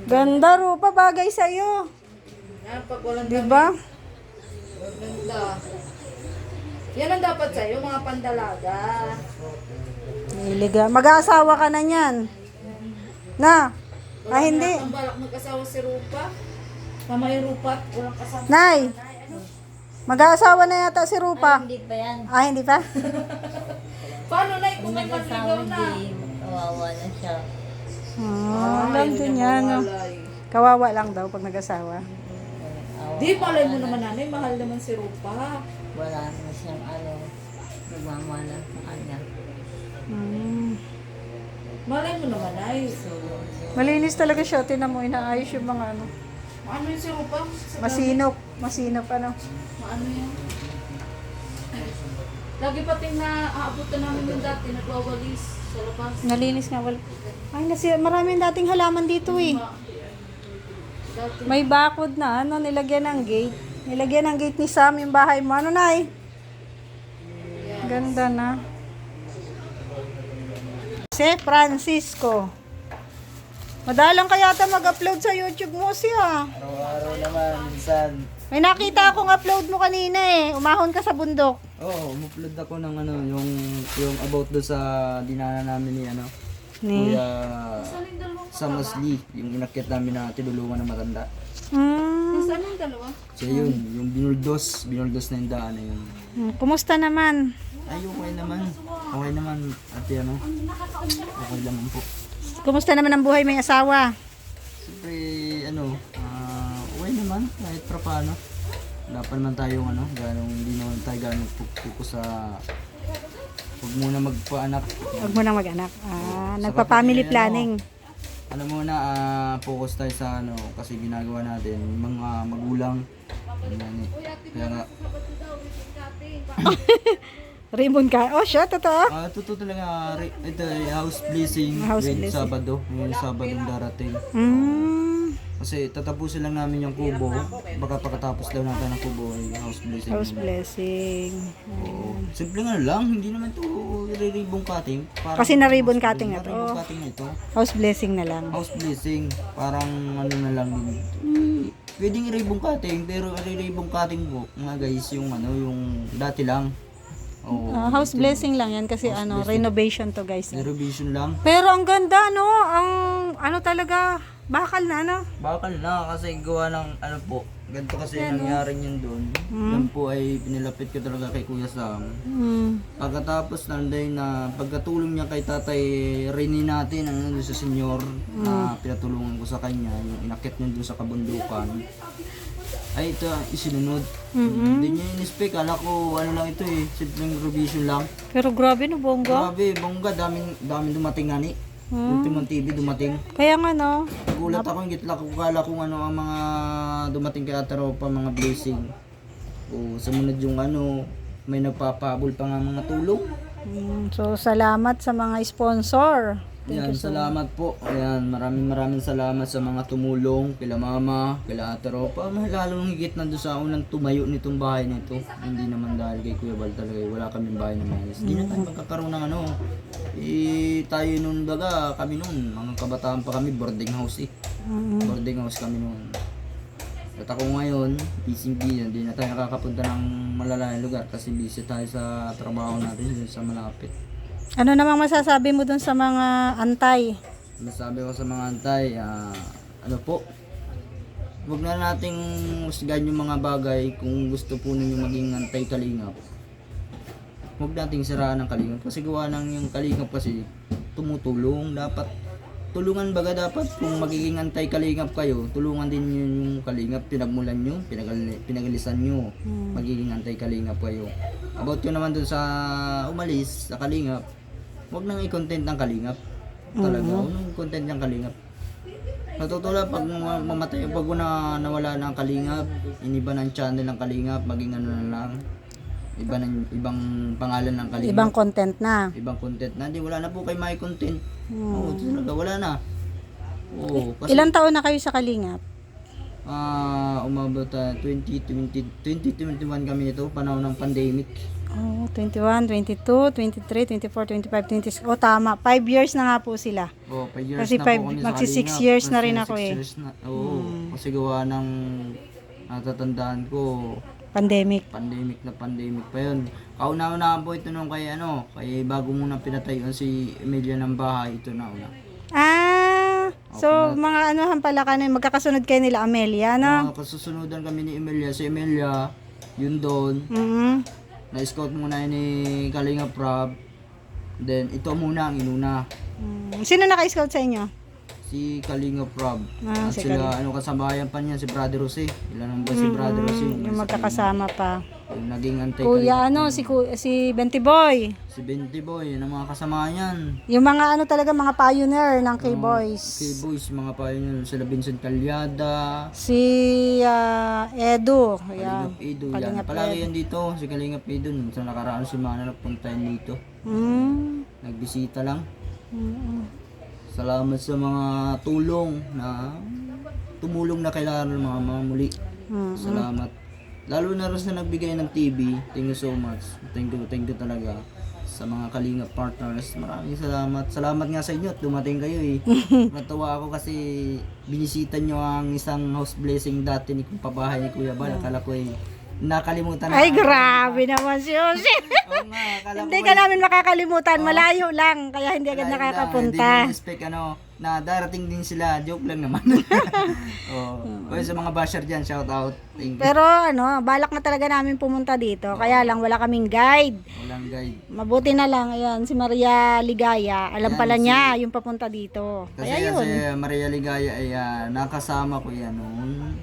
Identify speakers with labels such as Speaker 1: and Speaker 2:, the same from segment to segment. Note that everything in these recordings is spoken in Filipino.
Speaker 1: Ganda, Rupa. Bagay sa'yo.
Speaker 2: Ah, pag walang
Speaker 1: Diba?
Speaker 2: ganda. Yan ang dapat sa'yo, mga pandalaga.
Speaker 1: Niliga. Mag-aasawa ka na niyan. Na? Ah, hindi.
Speaker 2: Ang balak mag-asawa si Rupa. Mama yung Rupa, walang kasama.
Speaker 1: Nay. Mag-aasawa na yata si Rupa.
Speaker 3: Hindi pa yan.
Speaker 1: Ah, hindi pa?
Speaker 2: Paano na kung
Speaker 3: Kung
Speaker 2: may
Speaker 3: nag-asawa,
Speaker 2: panligaw na?
Speaker 3: hindi. Kawawa na siya.
Speaker 1: Alam din yan. No? Kawawa lang daw pag nag-asawa.
Speaker 2: Di, malay mo naman nanay, mahal naman si Rupa.
Speaker 3: Wala na siyang nagmamala sa kanya.
Speaker 2: Malay mo naman ay.
Speaker 1: Malinis talaga siya. Tinan mo, inaayos yung mga ano.
Speaker 2: Ano yun si Rupa?
Speaker 1: Masinop. Masinop ano.
Speaker 2: Ano yan? Lagi pating na aabutan namin yung dati, nagwawalis sa labas.
Speaker 1: Nalinis nga. Wala. Ay, maraming dating halaman dito eh.
Speaker 2: Dati.
Speaker 1: May bakod na. Ano, nilagyan ng gate. Nilagyan ng gate ni Sam yung bahay mo. Ano, Nay? Ganda na. Si Francisco. Madalang kaya ata mag-upload sa YouTube mo siya.
Speaker 4: Araw-araw naman, minsan.
Speaker 1: May nakita akong upload mo kanina eh. Umahon ka sa bundok.
Speaker 4: Oo, umupload ako ng yung about do sa dinana namin ni
Speaker 1: Ni.
Speaker 4: Kuya Samasli, yung inakyat namin na tinulungan ng matanda.
Speaker 2: Saan yung dalawa?
Speaker 4: So yun, yung binuldos na yung daan na yun.
Speaker 1: Kumusta naman?
Speaker 4: Ay, okay naman, ate okay naman po.
Speaker 1: Kumusta naman ang buhay may asawa?
Speaker 4: Siyempre, okay naman, kahit pa paano. Wala pa naman tayong hindi naman tayo ganong focus sa huwag muna magpaanak.
Speaker 1: Huwag mo nang mag-anak. Nagpa-family planning.
Speaker 4: Focus tayo sa kasi ginagawa natin, mga magulang. Kaya nga,
Speaker 1: Raymond ka. Oh, siya, totoo.
Speaker 4: totoo talaga, ito ay house blessing
Speaker 1: House
Speaker 4: ngayong
Speaker 1: blessing.
Speaker 4: Sabado. Ngayong Sabadong darating. Kasi tatapusin lang namin yung kubo. Baka pagkatapos daw natin ng kubo ay house blessing.
Speaker 1: House blessing.
Speaker 4: Oo. Simple nga lang, hindi naman to i-ribbon cutting.
Speaker 1: Kasi na-ribbon cutting na to.
Speaker 4: Na-ribbon cutting na ito.
Speaker 1: House blessing na lang.
Speaker 4: House blessing, parang na lang din. Pwedeng i-ribbon cutting, pero i-ribbon cutting po, mga guys, yung dati lang. Oo.
Speaker 1: House blessing lang yan kasi renovation to guys.
Speaker 4: Renovation lang.
Speaker 1: Pero ang ganda no, ang talaga, bakal na
Speaker 4: Bakal na kasi gawa ng ganito kasi nangyari yun doon. Yan po ay pinilapit ko talaga kay Kuya Sam. Pagkatapos nanday na pagkatulong niya kay Tatay Rene natin, doon sa senyor na pinatulungan ko sa kanya, yung inakit niya doon sa kabundukan. Ay ito isinunod. Hindi niya in-spec, kala ko lang ito simpleng revision lang.
Speaker 1: Pero grabe no, bongga.
Speaker 4: Grabe, bongga, daming dumating nga ni. Ultimong TV dumating.
Speaker 1: Kaya nga no.
Speaker 4: Gulat ako, yung gitla ko, kala kung ang mga dumating kay Ataropa, mga blessing. O sumunod yung may nagpapabol pa nga mga tulong.
Speaker 1: So salamat sa mga sponsor.
Speaker 4: Yan, salamat po. Ayan, maraming salamat sa mga tumulong, kila Mama, kila Ataropa. Lalong higit na doon sa unang tumayo nitong bahay nito. Hindi naman dahil kay Kuya Bal talaga, wala kaming bahay na maayos. Hindi na tayo magkakaroon ng tayo nun baga, kami nun, mga kabataan pa kami, boarding house Boarding house kami nun. At ako ngayon, busy, hindi na tayo nakakapunta ng malalayang lugar kasi busy tayo sa trabaho natin sa malapit.
Speaker 1: Ano namang masasabi mo dun sa mga antay?
Speaker 4: Masabi ko sa mga antay, huwag na nating husgahan yung mga bagay kung gusto po ninyo maging antay kalingap. Huwag nating siraan ng kalingap kasi gawa ng yung kalingap kasi tumutulong. Dapat tulungan baga, dapat kung magiging antay kalingap kayo, tulungan din yung kalingap, pinagmulan nyo, pinagalisan nyo, magiging antay kalingap kayo. About yun naman dun sa umalis sa kalingap, huwag nang i-content ng kalingap. Talaga, huwag nang i-content ng kalingap. Natutula pag mamatay, pag nawala na ang kalingap, iniba ng channel ng kalingap, maging na lang. Ibang pangalan ng kalingap.
Speaker 1: Ibang content na.
Speaker 4: Ibang content na. Hindi, wala na po kayo may content. Oo, talaga, wala na. Oo, kasi
Speaker 1: Ilang taon na kayo sa Kalingap?
Speaker 4: umabot 2021 kami nito, panahon ng pandemic.
Speaker 1: Oh, 21, 22, 23, 24, 25, 26. Oh, tama. 5 years na nga po sila.
Speaker 4: Oh, 5 years
Speaker 1: Kasi
Speaker 4: na po
Speaker 1: five-
Speaker 4: kami sa
Speaker 1: magsi 6
Speaker 4: Kalingap.
Speaker 1: years na
Speaker 4: Kasi
Speaker 1: rin ako
Speaker 4: 6
Speaker 1: eh.
Speaker 4: years na. Oo, kasi gawa ng natatandaan ko,
Speaker 1: Pandemic.
Speaker 4: pandemic pa yun. Kauna-una po ito nung kay bago muna pinatayuan si Emilia ng bahay, ito na una.
Speaker 1: Ah, so mga anuhan pala kanin, magkakasunod kayo nila Amelia, no?
Speaker 4: Kasusunudan kami ni Emilia. Si Emilia, yun doon.
Speaker 1: Mhm.
Speaker 4: Na-scout muna yun ni Kalinga Prab. Then, ito muna ang inuna.
Speaker 1: Sino naka-scout sa inyo?
Speaker 4: Si Kalinga Prab.
Speaker 1: Ah,
Speaker 4: At
Speaker 1: si
Speaker 4: sila, kasabayan pa niya, si Brother Jose. Ilan ba si Brother Jose?
Speaker 1: Yung magkakasama pa.
Speaker 4: Yung naging antay
Speaker 1: Kuya si Benti Boy.
Speaker 4: Si Benti Boy, yun ang mga kasama niyan.
Speaker 1: Yung mga ano talaga, mga pioneer ng K-Boys.
Speaker 4: K-Boys, mga pioneer. Sila Vincent Calyada.
Speaker 1: Si Edu. Ayan.
Speaker 4: Kalingap Edo. Yan.
Speaker 1: Kalingap
Speaker 4: Palagi
Speaker 1: Edu.
Speaker 4: yan dito. Si Kalingap Edo. Sa nakaraan si Mana nagpunta yan dito.
Speaker 1: Mm.
Speaker 4: Nagbisita lang.
Speaker 1: Mm.
Speaker 4: Salamat sa mga tulong na tumulong na kailangan ng mga muli. Salamat. Lalo na rin sa nagbigay ng TV. Thank you so much. Thank you talaga sa mga Kalingap partners. Maraming salamat. Salamat nga sa inyo at dumating kayo eh. Natuwa ako kasi binisita nyo ang isang house blessing dati ni papahay ni Kuya Bal. Akala ko eh nakalimutan na.
Speaker 1: Ay, grabe naman si Jose.
Speaker 4: Oo nga, akala
Speaker 1: Hindi
Speaker 4: ko
Speaker 1: ka namin makakalimutan. Malayo lang. Kaya hindi agad nakakapunta.
Speaker 4: Hindi expect na darating din sila. Joke lang naman. Oh. Sa mga basher dyan, shout out. Thank you.
Speaker 1: Pero balak na talaga namin pumunta dito. Kaya lang wala kaming guide.
Speaker 4: Walang guide.
Speaker 1: Mabuti na lang, ayan, si Maria Ligaya. Alam
Speaker 4: Yan,
Speaker 1: pala niya yung papunta dito.
Speaker 4: Kasi
Speaker 1: Kaya yun.
Speaker 4: si Maria Ligaya ay nakasama ko yan noon.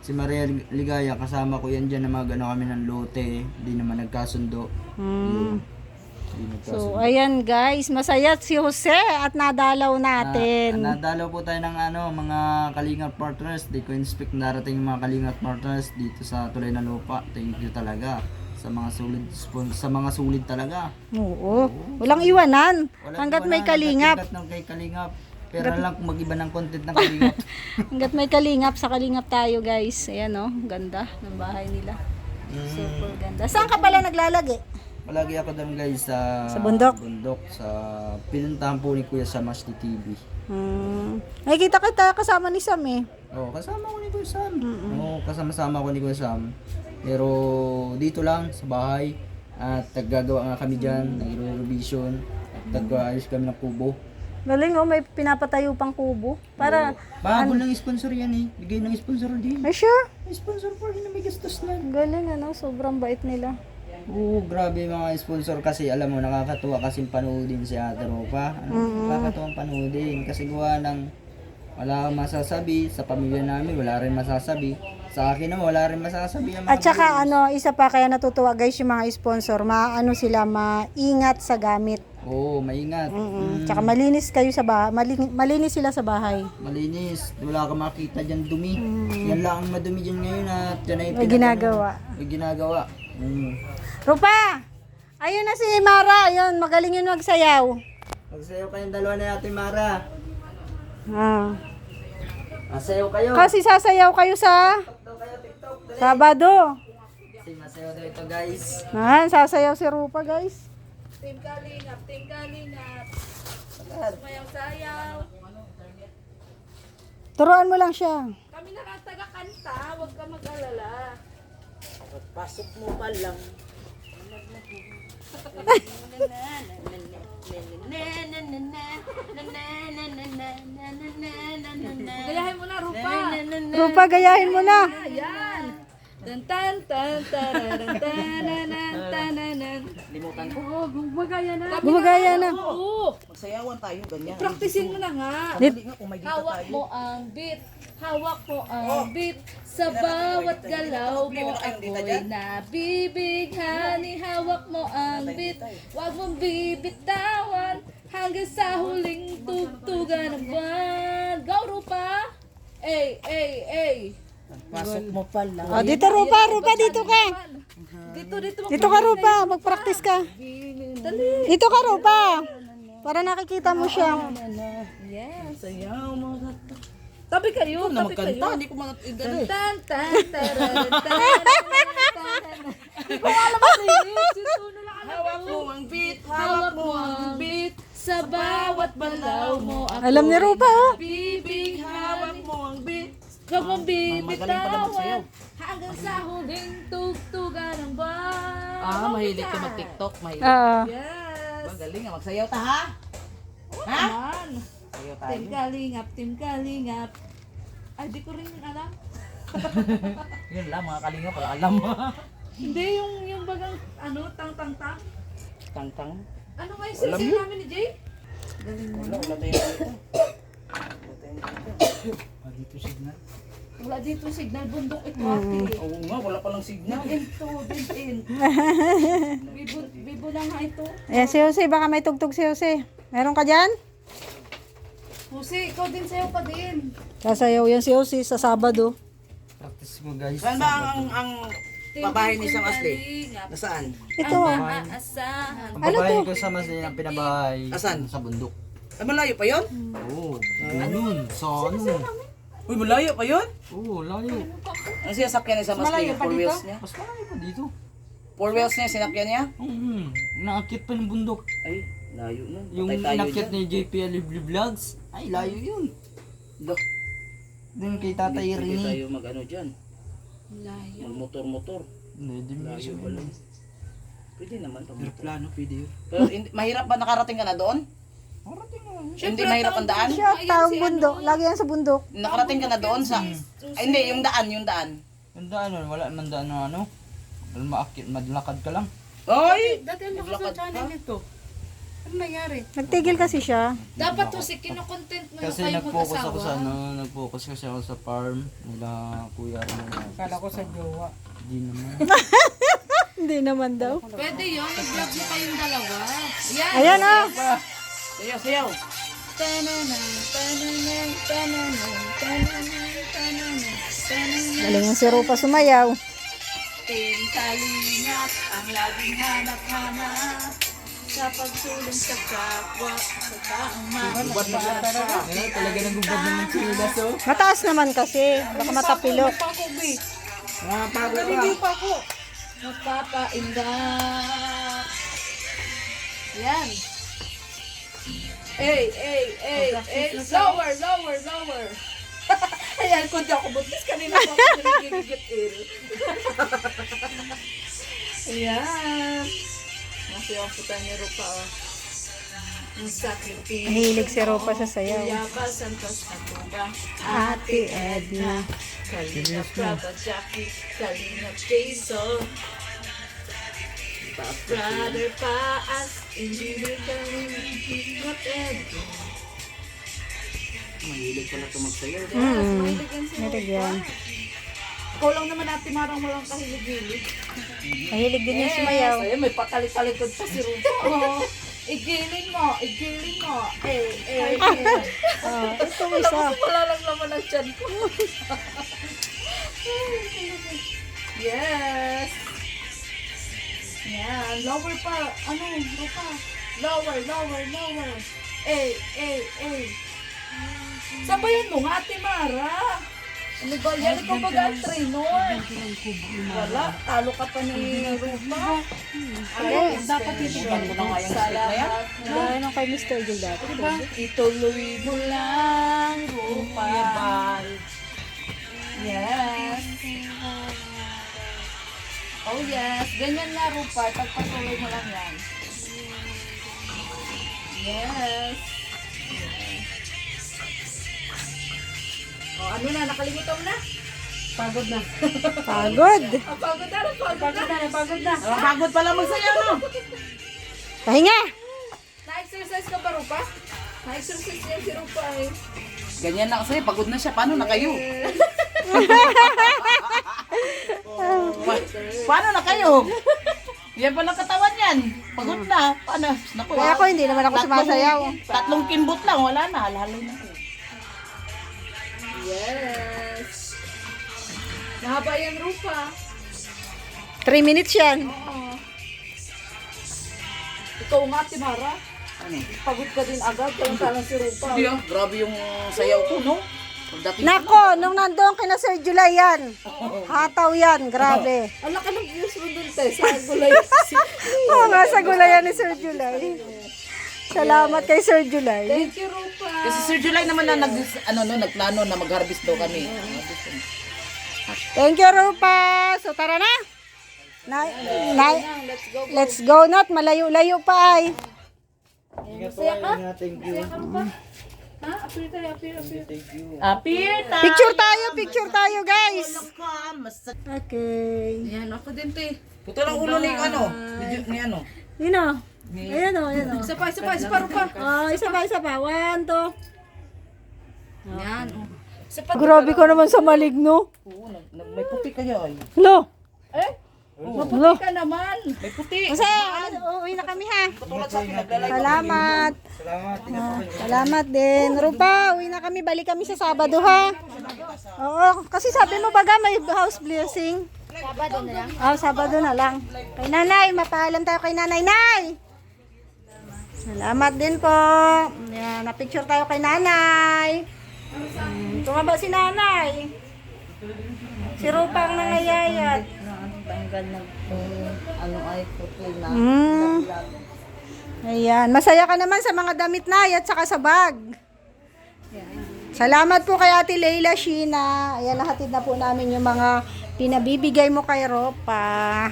Speaker 4: Si Maria Ligaya kasama ko yan dyan na kami ng lote. Hindi naman nagkasundo. Yun. Hindi nagkasundo.
Speaker 1: So, ayan guys, masaya si Jose at nadalaw natin.
Speaker 4: Nadalaw po tayo ng mga Kalingap partners. Di ko expect na darating yung mga Kalingap partners dito sa Tulay na Lupa. Thank you talaga sa mga sulit talaga.
Speaker 1: Oo. Walang iwanan.
Speaker 4: Walang
Speaker 1: Hanggat may
Speaker 4: iwanan,
Speaker 1: kalingap.
Speaker 4: hanggat ng kay Kalingap. Pero lang kung mag-iba ng content ng Kalingap.
Speaker 1: Hanggat may kalingap, sa kalingap tayo guys. Ayan ganda ng bahay nila. Super ganda. Saan ka pala naglalagi?
Speaker 4: Palagi ako doon guys sa
Speaker 1: bundok?
Speaker 4: Sa pinuntahan po ni Kuya Sam Ashley TV.
Speaker 1: Nakikita kita kasama ni Sam eh.
Speaker 4: Kasama ko ni Kuya Sam. Kasama-sama ko ni Kuya Sam. Pero dito lang sa bahay at naggagawa nga kami dyan, nag-revision at nag-ayos kami ng kubo.
Speaker 1: Galing may pinapatayo pang kubo. Para,
Speaker 4: Bahabol ng sponsor yan eh. Bigay ng sponsor din.
Speaker 1: ay sure.
Speaker 4: May sponsor po rin na may gastos na.
Speaker 1: Galing sobrang bait nila.
Speaker 4: Oo, grabe mga sponsor kasi alam mo, nakakatuwa kasing panoodin si Ate Ropa. Nakakatuwang panoodin kasi gawa ng wala akong masasabi. Sa pamilya namin, wala rin masasabi. Sa akin naman, wala rin masasabi.
Speaker 1: At saka isa pa kaya natutuwa guys yung mga sponsor, sila maingat sa gamit.
Speaker 4: Oo, maingat.
Speaker 1: Tsaka malinis kayo sa bahay, malinis sila sa bahay.
Speaker 4: Malinis. Wala kang makita dyan dumi. Yan lang ang madumi dyan ngayon at dyan ay
Speaker 1: May ginagawa.
Speaker 4: May ginagawa.
Speaker 1: Rupa! Ayun na si Mara, ayun, magaling yun magsayaw.
Speaker 4: Magsayaw kayong dalawa na natin, Mara. Masayaw kayo.
Speaker 1: Kasi sasayaw kayo sa Sabado.
Speaker 4: Kasi masayaw daw ito guys.
Speaker 1: Sasayaw si Rupa guys.
Speaker 2: Team Kalingap. Sumayaw-sayaw.
Speaker 1: Turuan mo lang siya.
Speaker 2: Kami nakataga-kanta, huwag ka mag-alala.
Speaker 3: Pasok mo pa lang.
Speaker 2: Gayahin mo na, Rupa.
Speaker 1: Rupa, gayahin mo na.
Speaker 2: Ayan. Tan tan tan tan tan tan.
Speaker 3: Limutan ko.
Speaker 2: Oh, gumagaya na.
Speaker 1: Gumagaya na.
Speaker 2: Oo.
Speaker 3: Magsayawan tayo ganyan.
Speaker 2: Practicein mo na nga.
Speaker 3: Hindi nga kung may dita
Speaker 2: Hawak
Speaker 3: tayo.
Speaker 2: mo ang beat. Hawak mo ang beat. Sa bawat galaw mo ako'y nabibighani. Hawak mo ang beat. Huwag mong bibitawan hanggang sa huling tugtugan ng buwan. Go, Rupa! Ay, ay, ay.
Speaker 3: Pasok mo pa lang.
Speaker 1: Dito Rupa, dito ka.
Speaker 2: Dito.
Speaker 1: Dito ka Rupa, mag-practice ka.
Speaker 2: Dali.
Speaker 1: Dito ka Rupa. Para nakikita mo siya.
Speaker 2: Yes.
Speaker 3: Sayaw mo.
Speaker 2: Tabi kayo,
Speaker 3: Na
Speaker 2: tabi kayo.
Speaker 3: magkanta, hindi ko magkanta.
Speaker 2: Tan tan tan tan tan.
Speaker 5: Hawak mo ang beat,
Speaker 2: Hawak mo ang beat sa bawat balaw mo ako.
Speaker 1: Alam ni Rupa, oh.
Speaker 2: Bibighan,
Speaker 5: hawak mo ang beat.
Speaker 2: huwag mong
Speaker 5: Magaling pala magsayaw.
Speaker 2: bibitawan hanggang sa huling tugtugan ng buwan.
Speaker 5: Mahilig ka mag-tiktok. Mahilig.
Speaker 1: Oo.
Speaker 2: Yes.
Speaker 5: Magaling nga, magsayaw ta ha? Ha?
Speaker 2: Man.
Speaker 5: Sayaw
Speaker 2: Team
Speaker 5: tayo.
Speaker 2: Kalingap, Team Kalingap. Ay, di ko rin alam.
Speaker 5: Yun lang, mga kalinga pala alam mo.
Speaker 2: Hindi, yung bagang, ano, tang-tang-tang.
Speaker 5: Tang-tang.
Speaker 2: Ano nga yung sisi namin ni Jay?
Speaker 5: Wala tayo dito. Dito signal.
Speaker 2: Wala dito signal, bundok ito ate.
Speaker 5: Oo nga, wala palang signal.
Speaker 2: Ito, built-in. Bibo lang nga ito.
Speaker 1: Ayan, si Jose, baka may tugtog si Jose. Meron ka dyan?
Speaker 2: Jose, ikaw din sayo pa din.
Speaker 1: Sasayaw yan si Jose sa Sabado.
Speaker 4: Practice mo guys.
Speaker 5: Saan ba ang babae ni Sang Asli?
Speaker 2: Kalingap.
Speaker 5: Nasaan?
Speaker 1: Ito.
Speaker 2: Ang maaasahan.
Speaker 4: Ang babae ko sa mas ang pinabahay.
Speaker 5: Asan?
Speaker 4: Sa bundok.
Speaker 5: Ay, malayo pa yun?
Speaker 4: Oo. Ganun. Sa ano?
Speaker 5: Uy, malayo pa yun?
Speaker 4: Oo, layo.
Speaker 5: Ang sinasakyan ni Sang Asli, yung 4 wheels niya.
Speaker 4: Mas malayo pa dito.
Speaker 5: 4 wheels niya, sinakyan niya?
Speaker 4: Naakit pa ng bundok.
Speaker 5: Ay, layo nun.
Speaker 4: Yung
Speaker 5: Patay tayo
Speaker 4: inakyat
Speaker 5: dyan.
Speaker 4: ni JPL Lively Vlogs. Ay, layo yun.
Speaker 5: Dah,
Speaker 4: Doon kay Tatay
Speaker 5: hindi
Speaker 4: Rini.
Speaker 5: tayo mag-ano dyan.
Speaker 2: Layo.
Speaker 5: Mag-motor-motor.
Speaker 4: Hindi
Speaker 5: Layo pa lang. Pwede naman pag
Speaker 4: Plano, pwede yun.
Speaker 5: Pero mahirap ba nakarating ka na doon?
Speaker 4: Marating nga.
Speaker 5: Hindi mahirap ang daan?
Speaker 1: Siya, taong bundok. Lagi yan sa bundok.
Speaker 5: Nakarating ka na doon sa... Ay, hindi, yung daan.
Speaker 4: Yung daan, wala man daan na ano. Maakit, madlakad ka lang.
Speaker 5: Ay!
Speaker 2: Dati ang lakas ng channel nito. Ano nangyari?
Speaker 1: Nagtigil kasi siya.
Speaker 2: Dapat to si kinokontent mo yung
Speaker 4: Kasi
Speaker 2: kayo
Speaker 4: nag-focus ako
Speaker 2: mag-asawa.
Speaker 4: sa ano, nag-focus kasi ako sa farm nila Kuya Arno.
Speaker 5: Kala ko sa jowa.
Speaker 4: Hindi naman.
Speaker 1: Hindi naman daw.
Speaker 2: Pwede yun, i-vlog mo kayong dalawa. Yan.
Speaker 1: Ayan, oh.
Speaker 5: Sayaw, sayaw.
Speaker 2: Tananan, tananan, tananan, tananan, tananan, tananan.
Speaker 1: Galing yung si Rupa sumayaw.
Speaker 2: Team Kalingap, ang laging hanap-hanap sa pagtulong sa kapwa, sa taong mapapasa.
Speaker 4: Eh, talaga nagubad naman sila so.
Speaker 1: Mataas naman kasi. Baka matapilok.
Speaker 5: Naliliw pa ako.
Speaker 2: Magpapaindak. Yan. Ay. Lower, lower, lower. Ayan, kung di ako buntis, kanina pa ako nagigigit-il. Ayan. Masaya ang puta ni Rupa, oh. Ang sakripisyo.
Speaker 1: Mahilig si Rupa sa sayaw.
Speaker 2: Yaba, Santos, Atuba.
Speaker 1: Ate Edna.
Speaker 2: Kalingap, Praba, Jackie. Kalingap, Jason. Brother Paas, hindi Kalingap, Edna.
Speaker 5: Mahilig pala ito magsayaw.
Speaker 2: Mahilig yan si
Speaker 1: Mahilig
Speaker 2: Rupa.
Speaker 1: yan.
Speaker 2: Ikaw lang naman natin marang walang kahilig-hilig.
Speaker 1: Mahilig din yung sumayaw.
Speaker 2: Ayun, may patali-talikod pa si Rupa. Oh, igiling mo, igiling mo. Eh.
Speaker 1: Oh, ito
Speaker 2: Alam
Speaker 1: isa.
Speaker 2: mo, wala lang naman ang tiyan ko. Yes. Yan, lower pa. Ano, Rupa? Lower, lower, lower. Eh. Sabayan mo nga, Ate Mara. Ano ba yan? Ikaw ba ang trainer? Wala, talo ka pa ni Rupa. Ay, dapat titigan ko na nga yung set na yan.
Speaker 1: Gaya nung kay Mr. J dati.
Speaker 2: Ituloy mo lang, Rupa. Yes. Oh yes, ganyan nga Rupa, pagpatuloy mo lang yan. Yes. Oh, ano na, nakalimutan mo na? Pagod na.
Speaker 1: Pagod.
Speaker 2: Pagod na.
Speaker 5: Pagod pala magsayaw, no?
Speaker 1: Pahinga.
Speaker 2: Na-exercise ka ba, Rupa? Na-exercise yan si Rupa eh.
Speaker 5: Ganyan na kasi, pagod na siya. Paano na kayo? Paano na kayo? Yan pala katawan yan. Pagod na. Paano? Naku,
Speaker 1: Kaya ako hindi naman ako sumasayaw.
Speaker 5: Tatlong kimbot lang. Wala na. Halalo na.
Speaker 2: Yes. Mahaba yan, Rupa.
Speaker 1: 3 minutes yan.
Speaker 2: Oo. Ikaw nga, Timara.
Speaker 5: Ano?
Speaker 2: Pagod ka din agad. Kalang-kalang si Rupa.
Speaker 5: Hindi ah. Grabe yung sayaw ko, no? Dating
Speaker 1: Nako, nung nandoon kina Sir July yan. Hataw yan, grabe.
Speaker 2: Ala ka ng views mo dun, te. Sa gulay.
Speaker 1: Oo nga, sa gulayan ni Sir July. Salamat kay Sir July.
Speaker 2: Thank you, Rupa.
Speaker 5: Kasi Sir July naman na nagplano na mag-harvest daw kami.
Speaker 1: Thank you, Rupa. So, tara na. Let's go na. Malayo-layo pa ay.
Speaker 2: Masaya ka?
Speaker 4: Thank you.
Speaker 2: Ha? Appear tayo, appear.
Speaker 5: Appear tayo.
Speaker 1: Picture tayo, guys. Okay.
Speaker 2: Yan, ako din, te.
Speaker 5: Puto lang ulo ni ano. Ni ano.
Speaker 1: Yun o. Ayan o, ayan o.
Speaker 2: Isa pa, Rupa.
Speaker 1: Isa pa. 1, 2.
Speaker 2: Yan, oh.
Speaker 1: Grabe ka naman sa maligno.
Speaker 5: Oo, may puti kayo ay.
Speaker 1: Hello.
Speaker 2: Maputi ka naman.
Speaker 5: May puti.
Speaker 1: Kasi, uuwi na kami ha.
Speaker 5: Tulad sa akin, naglalay.
Speaker 1: Salamat. Salamat din. Rupa, uwi na kami. Balik kami sa Sabado ha. Oo, kasi sabi mo baga may house blessing. Sabado na lang? Sabado na lang. Kay nanay, mapaalam tayo kay nanay. Nay! Salamat din po. Yan, na-picture tayo kay nanay. Ito nga ba si nanay? Si Rupa ang nangayayat.
Speaker 3: Tanggal ng ano ay puti na.
Speaker 1: Ayan, masaya ka naman sa mga damit na at saka sa bag. Salamat po kay Ate Leila Sheena. Ayan, nahatid na po namin yung mga pinabibigay mo kay Ropa.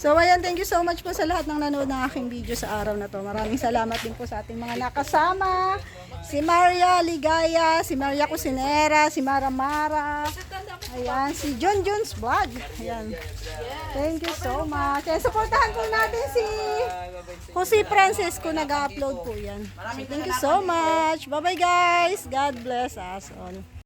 Speaker 1: So, ayan, thank you so much po sa lahat ng nanood ng aking video sa araw na to. Maraming salamat din po sa ating mga nakasama. Si Maria Ligaya, si Maria Cusinera, si Mara Mara. Ayan, si John Jones Vlog. Ayan. Thank you so much. Ayan, supportahan po natin si Jose Francisco, nag-upload po yan. So, thank you so much. Bye-bye guys. God bless us all.